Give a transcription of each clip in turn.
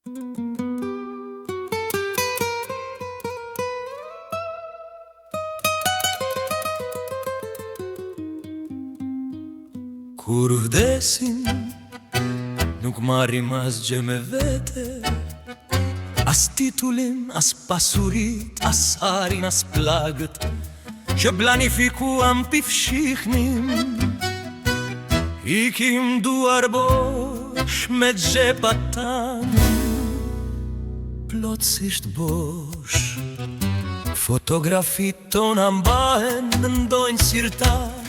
Kur vdesim, nuk marrim asgjë me vete, as titullin, as pasurit, as arin, as plagët që planifikuam pifshihnim. Ikim duar bosh me xhepat tanë, plotësisht bosh. Fotografit tona mbahen në ndonjë sirtar,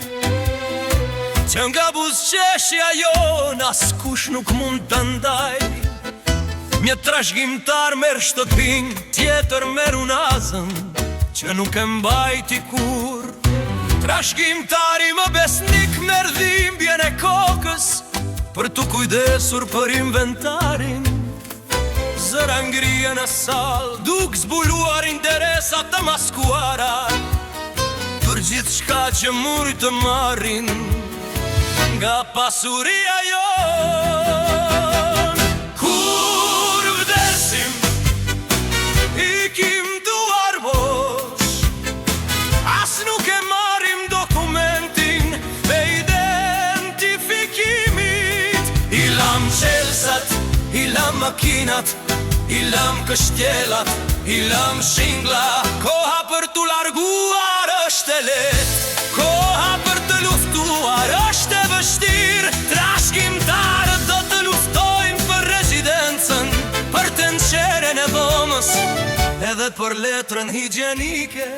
që nga buzëqeshja jona askush nuk mund të ndaj. Një trashëgimtar merr shtëpin, tjetër merr unazën, që nuk e mbajti kur. Trashëgimtari më besnik merr dhimbjen e kokës, për tu kujdesur për inventarin. Zëra ngrihen në sallë, duk zbuluar interesa të maskuara, për gjithçka që mund të marrin nga pasuria jon. Kur vdesim, ikim duar bosh, as nuk e marrim dokumentin me identifikimit. I lam qelsat, i lam makinat, i lam kështjelat, i lam shingla. Koha për t'u larguar është e lehtë, koha për të luftuar është e vështirë. Trashëgimtarët do të luftojnë për rezidencën, për tenqeren e dhomës, edhe për letrën higjienike.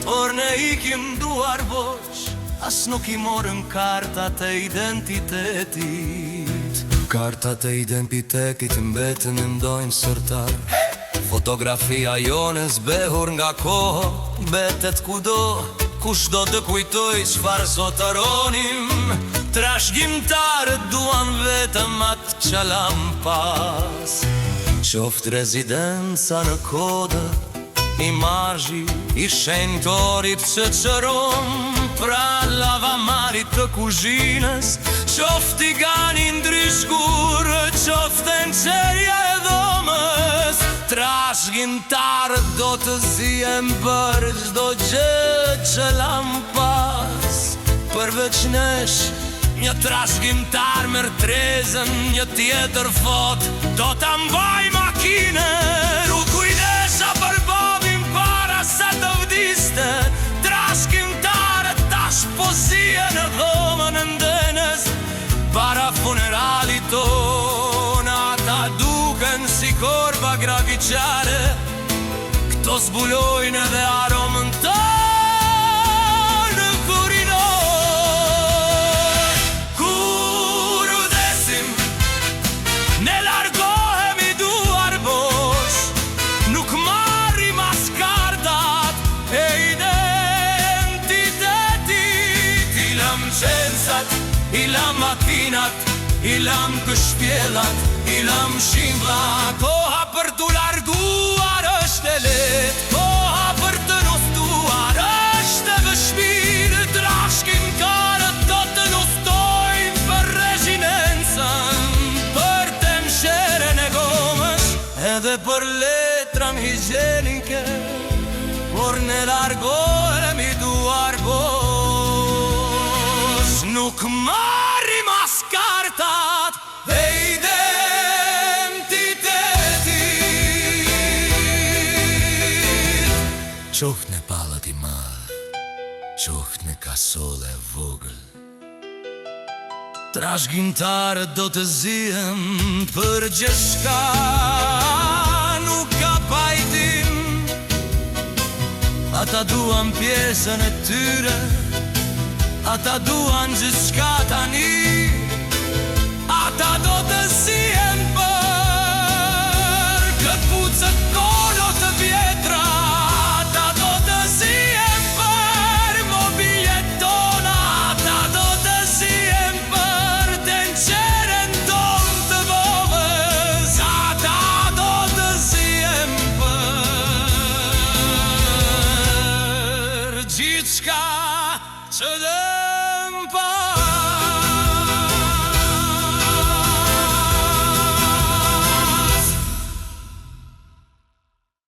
Por ne ikim duar bosh, as nuk i morëm kartat e identitetit. Kartat e identitetit mbetën në ndonjë sërtar. Fotografia jone zbehur nga koha mbetet kudo. Kush do të kujtoj çfarë zotëronim? Trashëgimtarët duan vetëm atë qalam pas. Qoft rezidenca në kodë, imazhi i shenjtorit që qëron pra lavamarit të kuzhinës, qoft i gani ndryshkur, qoft e nxerja e dhomës. Trashëgimtarët do të zihen për çdo gjë që lam pas. Përveç nesh, një trashëgimtar merr trezën, një tjetër fot do ta mbaj makinën. U kujdesa për babin para se të vdiste. Trashëgimtarët tash po zihen në dhomën e ndenës, para funeralit ton. Ata duken si korba graviqare, këto zbulojnë edhe aromën tonë në koridor. Kur vdesim, ne largohemi duar bosh, nuk marrim as kartat e identitetit. I lam qelsat, i lam makinat, i lam kështjelat, i lam shingla. Koha për t'u larguar është e lehtë, koha për të luftuar është e vështirë. Trashëgimtarët do të luftojnë për rezidencën, për tenqeren e dhomës, edhe për letrën higjienike. Por ne largohemi duar bosh, nuk marrim as kartat e identitetit. Qoft në pallat i madh, qoft në kasole e vogël, trashëgimtarët do të zihen për gjithçka. Nuk ka pajtim, ata duan pjesën e tyre, ata duan gjithçka tani. Ata do të zihen